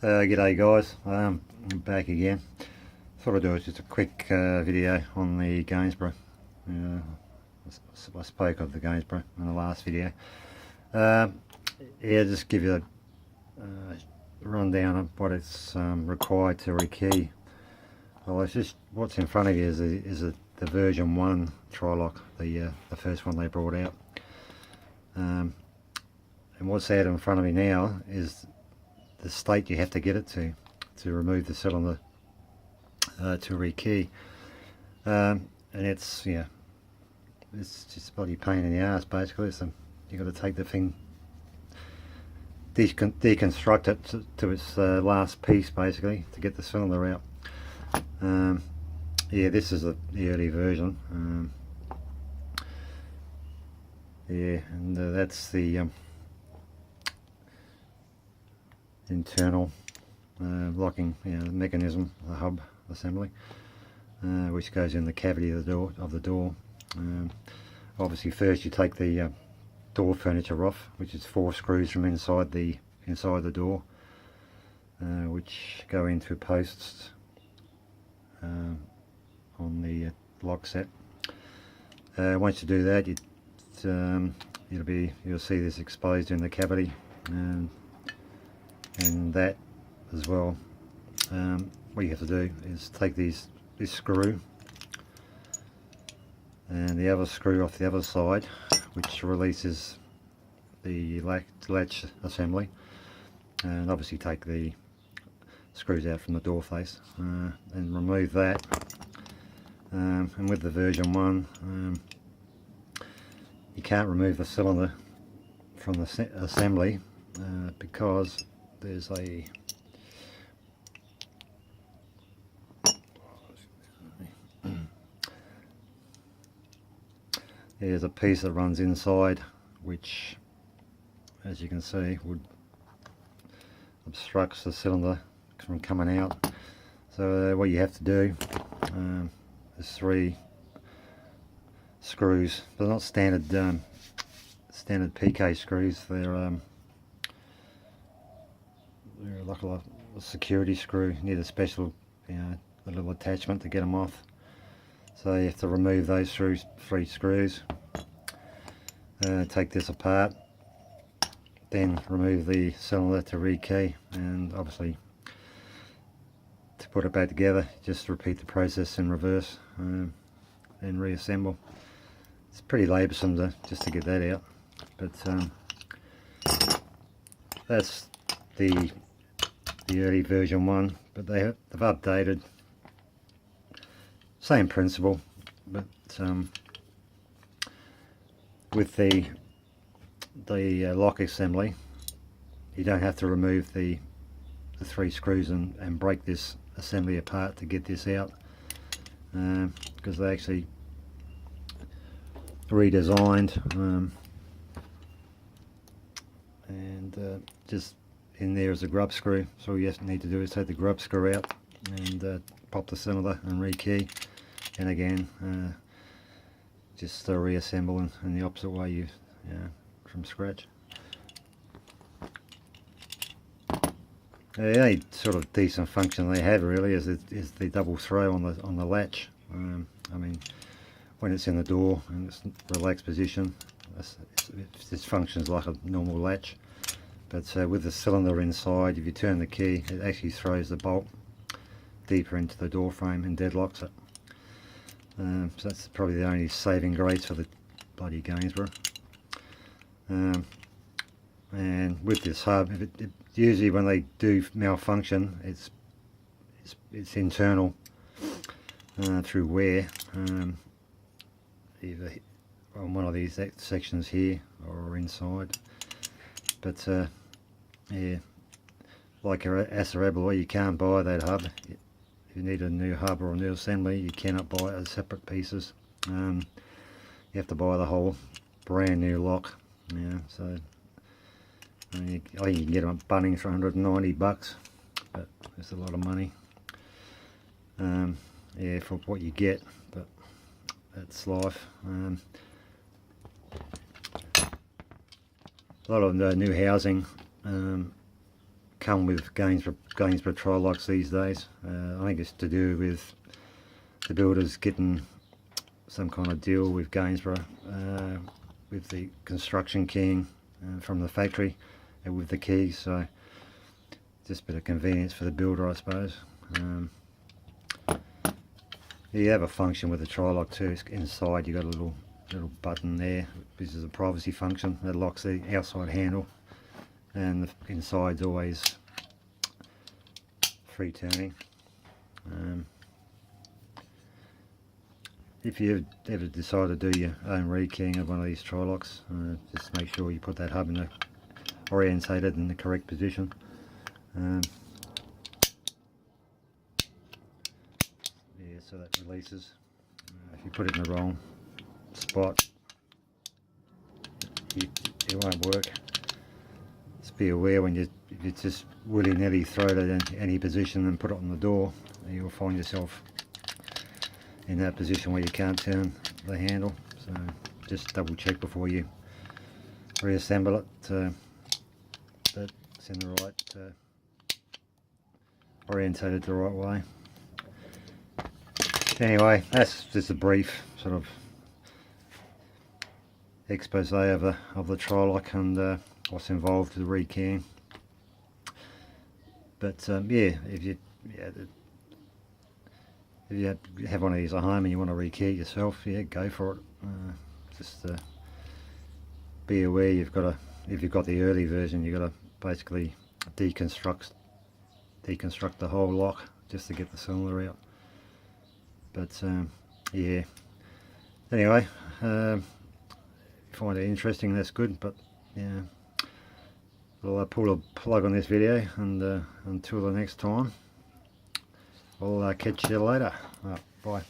G'day guys, I'm back again. Thought I'd do just a quick video on the Gainsborough. I spoke of the Gainsborough in the last video. Yeah, just give you a rundown of what it's required to rekey. Well, it's just what's in front of you is the version 1 Tri Lock, the first one they brought out. And what's out in front of me now is the state you have to get it to remove the cylinder to rekey, and it's just a bloody pain in the ass basically. So you got to take the thing, deconstruct it to its last piece basically to get the cylinder out. Yeah, this is the early version. Yeah, and that's the internal locking mechanism, the hub assembly, which goes in the cavity of the door. Obviously, first you take the door furniture off, which is 4 screws from inside the door, which go into posts on the lock set. Once you do that, you'll see this exposed in the cavity, and that as well. What you have to do is take this screw and the other screw off the other side, which releases the latch assembly, and obviously take the screws out from the door face and remove that. And with the version 1, you can't remove the cylinder from the assembly because there's a piece that runs inside, which, as you can see, would obstructs the cylinder from coming out. So what you have to do is 3 screws. They're not standard PK screws. They're like a security screw. You need a special, a little attachment to get them off. So you have to remove those 3 screws, take this apart, then remove the cylinder to rekey, and obviously to put it back together, just repeat the process in reverse and reassemble. It's pretty laboursome just to get that out, but that's the early version 1, but they've updated. Same principle, but with the lock assembly, you don't have to remove the 3 screws and break this assembly apart to get this out, because they actually redesigned, and just in there is a grub screw. So all you need to do is take the grub screw out and pop the cylinder and rekey, and again just reassemble in the opposite way, from scratch. The only sort of decent function they have really is the double throw on the latch. I mean, when it's in the door and it's relaxed position, it just functions like a normal latch. But with the cylinder inside, if you turn the key, it actually throws the bolt deeper into the door frame and deadlocks it. So that's probably the only saving grace for the bloody Gainsborough. And with this hub, usually when they do malfunction, it's internal through wear, either on one of these sections here or inside. But yeah, like a alloy, you can't buy that hub. If you need a new hub or a new assembly, you cannot buy it as separate pieces. You have to buy the whole brand new lock. So I think you can get them at Bunnings for 190 bucks, but it's a lot of money. Yeah, for what you get, but that's life. A lot of new housing come with Gainsborough Tri Locks these days. I think it's to do with the builders getting some kind of deal with Gainsborough with the construction keying from the factory and with the keys, so just a bit of convenience for the builder, I suppose. You have a function with the Trilock too. Inside you got a little button there. This is a privacy function that locks the outside handle, and the inside's always free turning. If you ever decide to do your own rekeying of one of these Trilocks, just make sure you put that hub in the orientated in the correct position. Yeah, so that releases. If you put it in the wrong spot, it won't work. Just be aware when if you just willy-nilly throw it in any position and put it on the door, you'll find yourself in that position where you can't turn the handle. So just double check before you reassemble it that it's in the right orientated the right way. Anyway, that's just a brief sort of expose of the Trilock and what's involved with rekeying. But yeah, if you have one of these at home and you want to rekey it yourself, yeah, go for it. Just be aware if you've got the early version, you've got to basically deconstruct the whole lock just to get the cylinder out. But yeah, anyway, if you find it interesting, that's good. But yeah, I'll pull a plug on this video, and until the next time, I'll catch you later. Bye.